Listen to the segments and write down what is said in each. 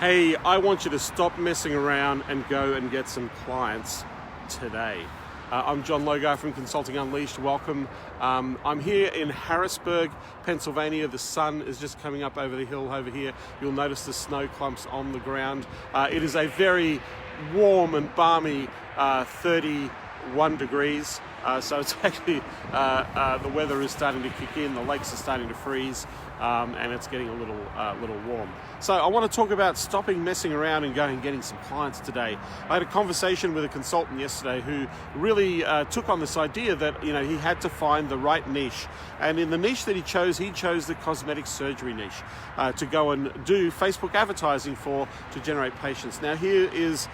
Hey, I want you to stop messing around and go and get some clients today. I'm John Logar from Consulting Unleashed. Welcome. I'm here in Harrisburg, Pennsylvania. The sun is just coming up over the hill over here. You'll notice the snow clumps on the ground. It is a very warm and balmy 31 degrees. So it's actually, the weather is starting to kick in, the lakes are starting to freeze, and it's getting a little warm. So I want to talk about stopping messing around and going and getting some clients today. I had a conversation with a consultant yesterday who really took on this idea that he had to find the right niche. And in the niche that he chose the cosmetic surgery niche to go and do Facebook advertising for to generate patients. Now here is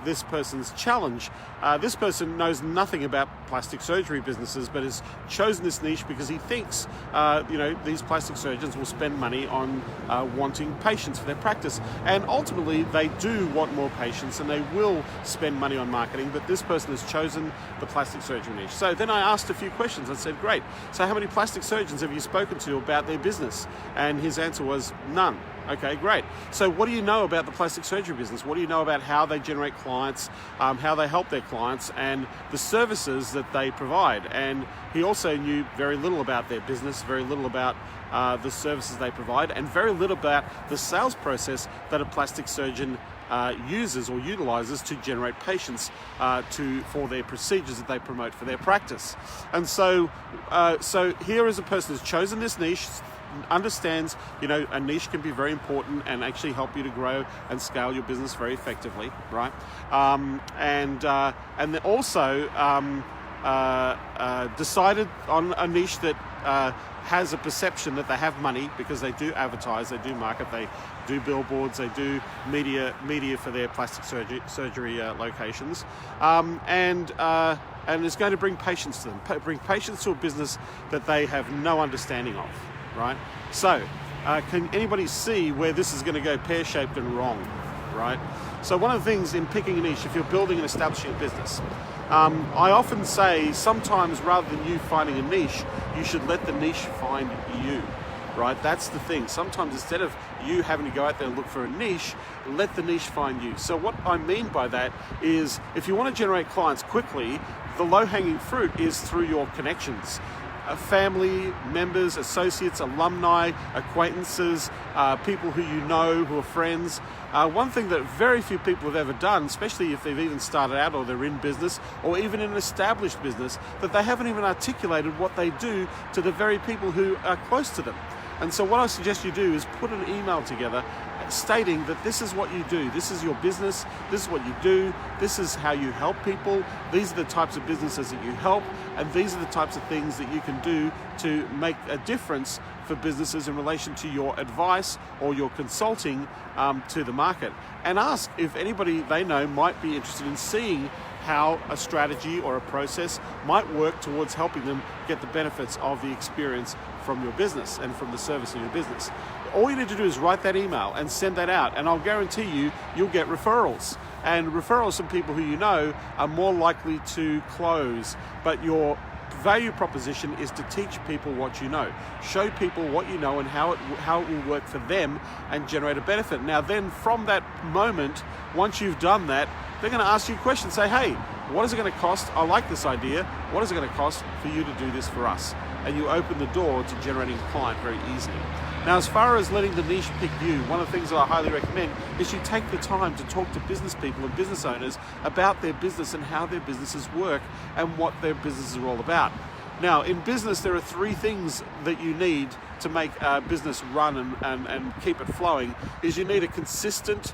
this person's challenge. This person knows nothing about plastic surgery businesses, but has chosen this niche because he thinks these plastic surgeons will spend money on wanting patients for their practice, and ultimately they do want more patients and they will spend money on marketing, but this person has chosen the plastic surgery niche. So then I asked a few questions. I said, great, so how many plastic surgeons have you spoken to about their business? And his answer was none. Okay, great. So what do you know about the plastic surgery business? What do you know about how they generate clients, how they help their clients, and the services that they provide? And he also knew very little about their business, very little about the services they provide, and very little about the sales process that a plastic surgeon uses or utilizes to generate patients for their procedures that they promote for their practice. And so here is a person who's chosen this niche, understands a niche can be very important and actually help you to grow and scale your business very effectively, right? And then also decided on a niche that has a perception that they have money because they do advertise, they do market, they do billboards, they do media for their plastic surgery locations, and is going to bring patients to them, bring patients to a business that they have no understanding of. Right? So, can anybody see where this is going to go pear-shaped and wrong? Right? So one of the things in picking a niche, if you're building and establishing a business, I often say sometimes rather than you finding a niche, you should let the niche find you. Right? That's the thing. Sometimes instead of you having to go out there and look for a niche, let the niche find you. So what I mean by that is if you want to generate clients quickly, the low-hanging fruit is through your connections. Family, members, associates, alumni, acquaintances, people who you know, who are friends. One thing that very few people have ever done, especially if they've even started out or they're in business or even in an established business, that they haven't even articulated what they do to the very people who are close to them. And so what I suggest you do is put an email together stating that this is what you do, this is your business, this is what you do, this is how you help people, these are the types of businesses that you help, and these are the types of things that you can do to make a difference for businesses in relation to your advice or your consulting to the market. And ask if anybody they know might be interested in seeing how a strategy or a process might work towards helping them get the benefits of the experience from your business and from the service of your business. All you need to do is write that email and send that out, and I'll guarantee you'll get referrals. And referrals from people who you know are more likely to close, but your value proposition is to teach people what you know. Show people what you know and how it will work for them and generate a benefit. Now then, from that moment, once you've done that, they're going to ask you questions. Say, hey, what is it going to cost? I like this idea. What is it going to cost for you to do this for us? And you open the door to generating a client very easily. Now, as far as letting the niche pick you, one of the things that I highly recommend is you take the time to talk to business people and business owners about their business and how their businesses work and what their businesses are all about. Now, in business, there are three things that you need to make a business run and keep it flowing. Is you need a consistent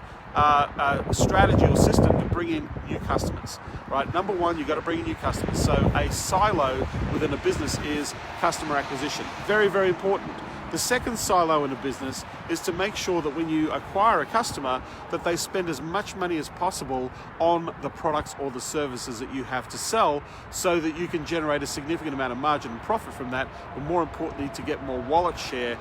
strategy or system to bring in new customers, right? Number one, you've got to bring in new customers. So a silo within a business is customer acquisition. Very, very important. The second silo in a business is to make sure that when you acquire a customer, that they spend as much money as possible on the products or the services that you have to sell, so that you can generate a significant amount of margin and profit from that, but more importantly, to get more wallet share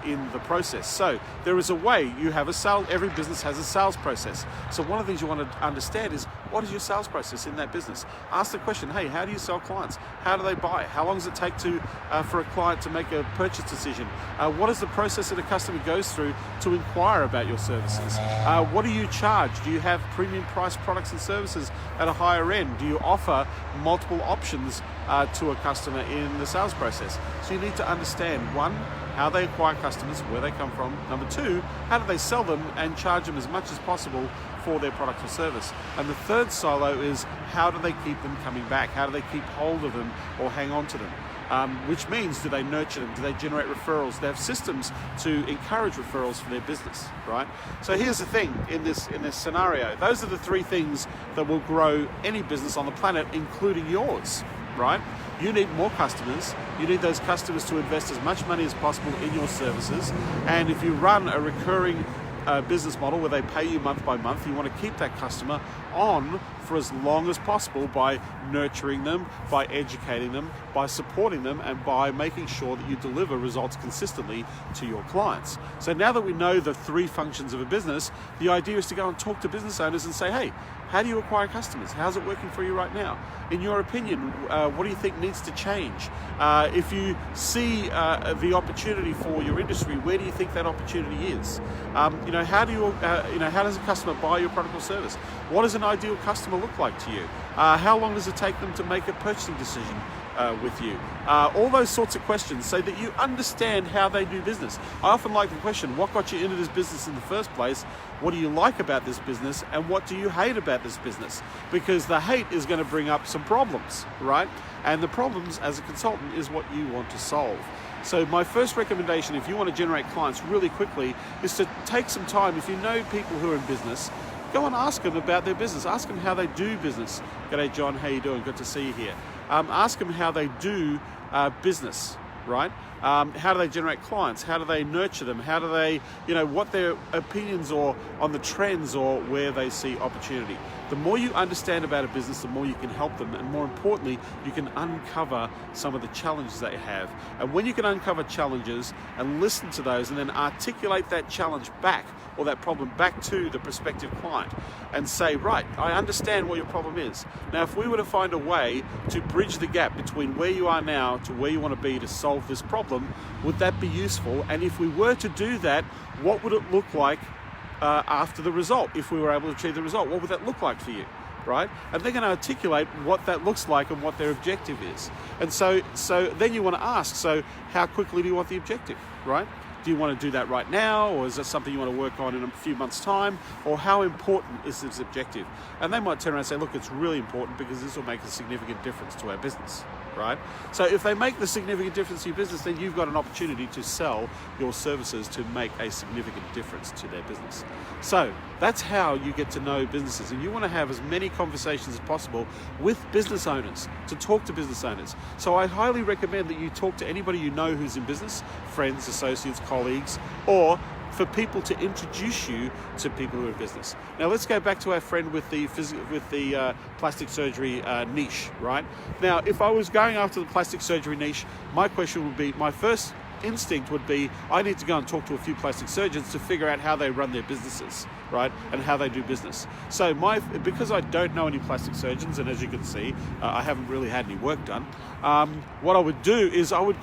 in the process. So there is a way. You have a sale. Every business has a sales process. So one of the things you want to understand is what is your sales process in that business? Ask the question, hey, how do you sell clients? How do they buy? How long does it take for a client to make a purchase decision? What is the process that a customer goes through to inquire about your services? What do you charge? Do you have premium priced products and services at a higher end? Do you offer multiple options to a customer in the sales process? So you need to understand, one, how they acquire customers, where they come from. Number two, how do they sell them and charge them as much as possible for their product or service? And the third silo is, how do they keep them coming back? How do they keep hold of them or hang on to them? Which means, do they nurture them? Do they generate referrals? They have systems to encourage referrals for their business, right? So here's the thing in this scenario. Those are the three things that will grow any business on the planet, including yours, right? You need more customers. You need those customers to invest as much money as possible in your services. And if you run a recurring business model where they pay you month by month, you want to keep that customer on for as long as possible by nurturing them, by educating them, by supporting them, and by making sure that you deliver results consistently to your clients. So now that we know the three functions of a business, the idea is to go and talk to business owners and say, hey, how do you acquire customers? How's it working for you right now? In your opinion, what do you think needs to change? If you see the opportunity for your industry, where do you think that opportunity is? How does a customer buy your product or service? What does an ideal customer look like to you? How long does it take them to make a purchasing decision with you? All those sorts of questions, so that you understand how they do business. I often like the question, what got you into this business in the first place? What do you like about this business? And what do you hate about this business? Because the hate is going to bring up some problems, right? And the problems, as a consultant, is what you want to solve. So my first recommendation, if you want to generate clients really quickly, is to take some time. If you know people who are in business, go and ask them about their business. Ask them how they do business. G'day, John, how you doing? Good to see you here. Ask them how they do business, right? How do they generate clients? How do they nurture them? How do they, what their opinions are on the trends or where they see opportunity. The more you understand about a business, the more you can help them, and more importantly, you can uncover some of the challenges they have. And when you can uncover challenges and listen to those and then articulate that challenge back, or that problem back to the prospective client, and say, right, I understand what your problem is. Now, if we were to find a way to bridge the gap between where you are now to where you want to be to solve this problem, would that be useful? And if we were to do that, what would it look like after the result? If we were able to achieve the result, what would that look like for you? Right? And they're going to articulate what that looks like and what their objective is. And so then you want to ask, so how quickly do you want the objective, right? Do you want to do that right now, or is that something you want to work on in a few months' time? Or how important is this objective? And they might turn around and say, look, it's really important because this will make a significant difference to our business, right? So if they make the significant difference to your business, then you've got an opportunity to sell your services to make a significant difference to their business. So that's how you get to know businesses, and you want to have as many conversations as possible with business owners, to talk to business owners. So I highly recommend that you talk to anybody you know who's in business, friends, associates, colleagues, or for people to introduce you to people who are in business. Now let's go back to our friend with the plastic surgery niche, right? Now, if I was going after the plastic surgery niche, my question would be, my first instinct would be, I need to go and talk to a few plastic surgeons to figure out how they run their businesses, right? And how they do business. So because I don't know any plastic surgeons, and as you can see, I haven't really had any work done, what I would do is I would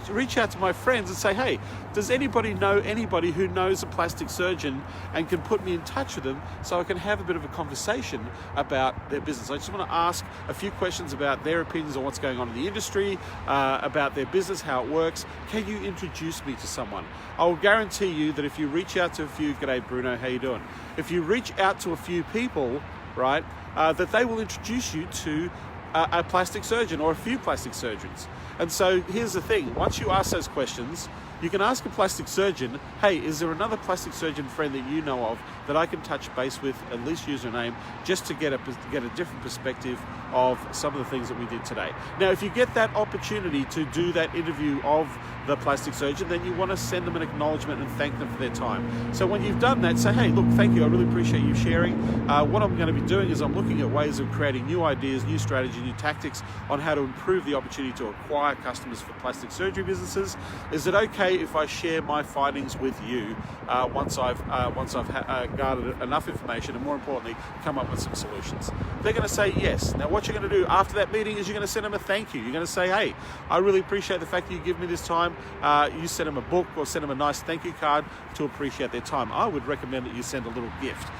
reach out to my friends and say, hey, does anybody know anybody who knows a plastic surgeon and can put me in touch with them so I can have a bit of a conversation about their business? I just want to ask a few questions about their opinions on what's going on in the industry, about their business, how it works. Can you introduce me to someone? I will guarantee you that if you reach out to a few, g'day Bruno, how you doing? If you reach out to a few people, right, that they will introduce you to a plastic surgeon or a few plastic surgeons. And so here's the thing, once you ask those questions, you can ask a plastic surgeon, hey, is there another plastic surgeon friend that you know of that I can touch base with, at least use their name, just to get a different perspective of some of the things that we did today. Now, if you get that opportunity to do that interview of the plastic surgeon, then you want to send them an acknowledgement and thank them for their time. So when you've done that, say, hey, look, thank you, I really appreciate you sharing. What I'm going to be doing is I'm looking at ways of creating new ideas, new strategy, new tactics on how to improve the opportunity to acquire customers for plastic surgery businesses. Is it okay if I share my findings with you once I've gathered enough information and, more importantly, come up with some solutions? They're going to say yes. Now, what you're going to do after that meeting is you're going to send them a thank you. You're going to say, hey, I really appreciate the fact that you give me this time. You send them a book or send them a nice thank you card to appreciate their time. I would recommend that you send a little gift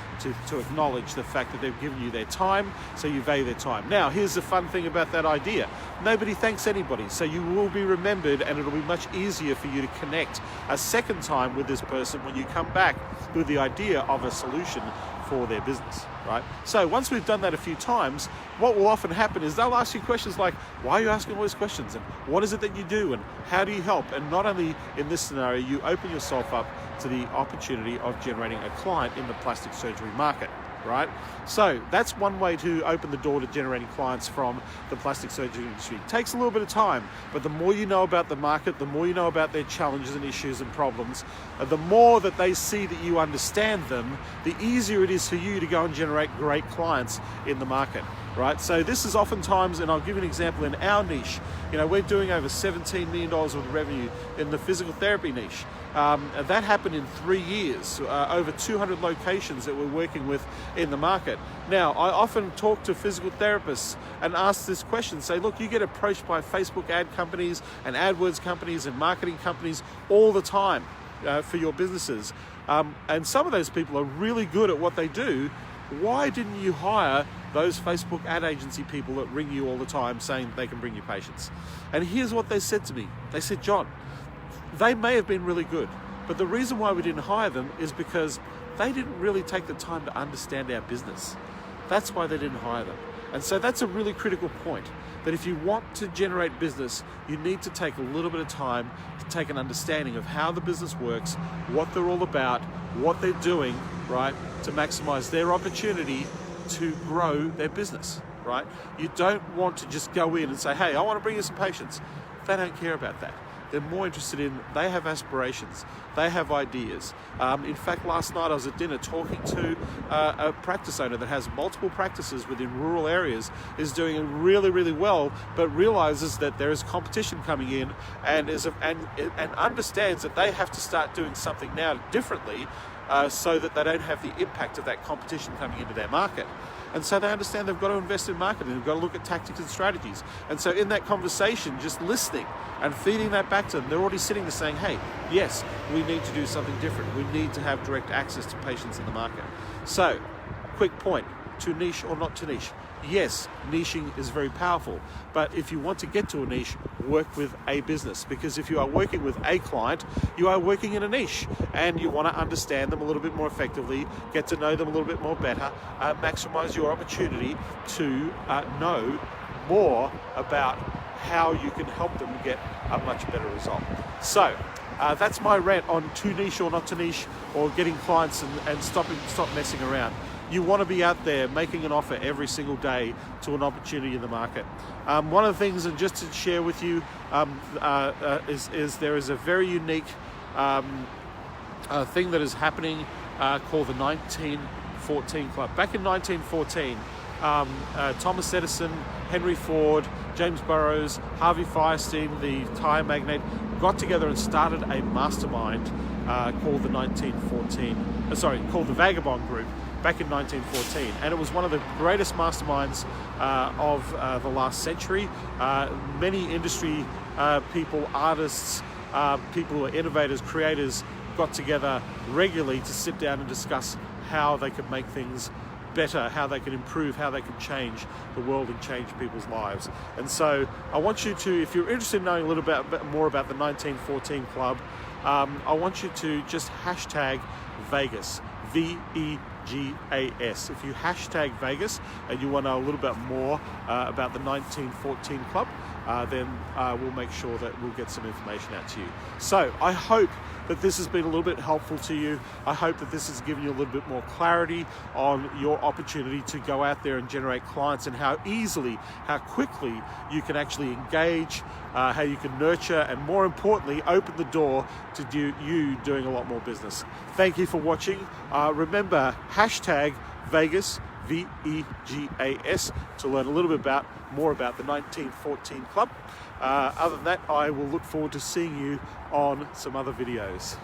to acknowledge the fact that they've given you their time, so you value their time. Now, here's the fun thing about that idea. Nobody thanks anybody, so you will be remembered, and it'll be much easier for you to connect a second time with this person when you come back with the idea of a solution for their business, right? So once we've done that a few times, what will often happen is they'll ask you questions like, why are you asking all these questions? And what is it that you do? And how do you help? And not only in this scenario, you open yourself up to the opportunity of generating a client in the plastic surgery market, right? So that's one way to open the door to generating clients from the plastic surgery industry. It takes a little bit of time, but the more you know about the market, the more you know about their challenges and issues and problems, the more that they see that you understand them, the easier it is for you to go and generate great clients in the market, right? So this is oftentimes, and I'll give you an example in our niche, we're doing over $17 million worth of revenue in the physical therapy niche. That happened in 3 years, over 200 locations that we're working with in the market. Now, I often talk to physical therapists and ask this question, say, look, you get approached by Facebook ad companies and AdWords companies and marketing companies all the time for your businesses. And some of those people are really good at what they do. Why didn't you hire those Facebook ad agency people that ring you all the time saying they can bring you patients? And here's what they said to me. They said, John, they may have been really good, but the reason why we didn't hire them is because they didn't really take the time to understand our business. That's why they didn't hire them. And so that's a really critical point, that if you want to generate business, you need to take a little bit of time to take an understanding of how the business works, what they're all about, what they're doing, right, to maximize their opportunity to grow their business, right? You don't want to just go in and say, hey, I want to bring you some patients. They don't care about that. They're more interested in, they have aspirations, they have ideas. In fact, last night I was at dinner talking to a practice owner that has multiple practices within rural areas, is doing really, really well, but realizes that there is competition coming in and understands that they have to start doing something now differently so that they don't have the impact of that competition coming into their market. And so they understand they've got to invest in marketing, they've got to look at tactics and strategies. And so in that conversation, just listening and feeding that back to them, they're already sitting there saying, hey, yes, we need to do something different. We need to have direct access to patients in the market. So, quick point, to niche or not to niche. Yes, niching is very powerful, but if you want to get to a niche, work with a business, because if you are working with a client, you are working in a niche and you want to understand them a little bit more effectively, get to know them a little bit more better, maximize your opportunity to know more about how you can help them get a much better result. So that's my rant on to niche or not to niche, or getting clients and stop messing around. You want to be out there making an offer every single day to an opportunity in the market. One of the things, and just to share with you, is there is a very unique thing that is happening called the 1914 Club. Back in 1914, Thomas Edison, Henry Ford, James Burroughs, Harvey Firestein, the tire magnate, got together and started a mastermind called the Vagabond Group back in 1914, and it was one of the greatest masterminds of the last century. Many industry people, artists, people who are innovators, creators, got together regularly to sit down and discuss how they could make things better, how they can improve, how they can change the world and change people's lives. And so I want you to, if you're interested in knowing a little bit more about the 1914 Club, I want you to just hashtag Vegas, VEGAS. If you hashtag Vegas and you want to know a little bit more about the 1914 Club, then we'll make sure that we'll get some information out to you. So I hope that this has been a little bit helpful to you. I hope that this has given you a little bit more clarity on your opportunity to go out there and generate clients, and how easily, how quickly you can actually engage, how you can nurture, and more importantly, open the door to you doing a lot more business. Thank you for watching. Remember, hashtag Vegas, VEGAS, to learn a little bit more about the 1914 Club. Other than that, I will look forward to seeing you on some other videos.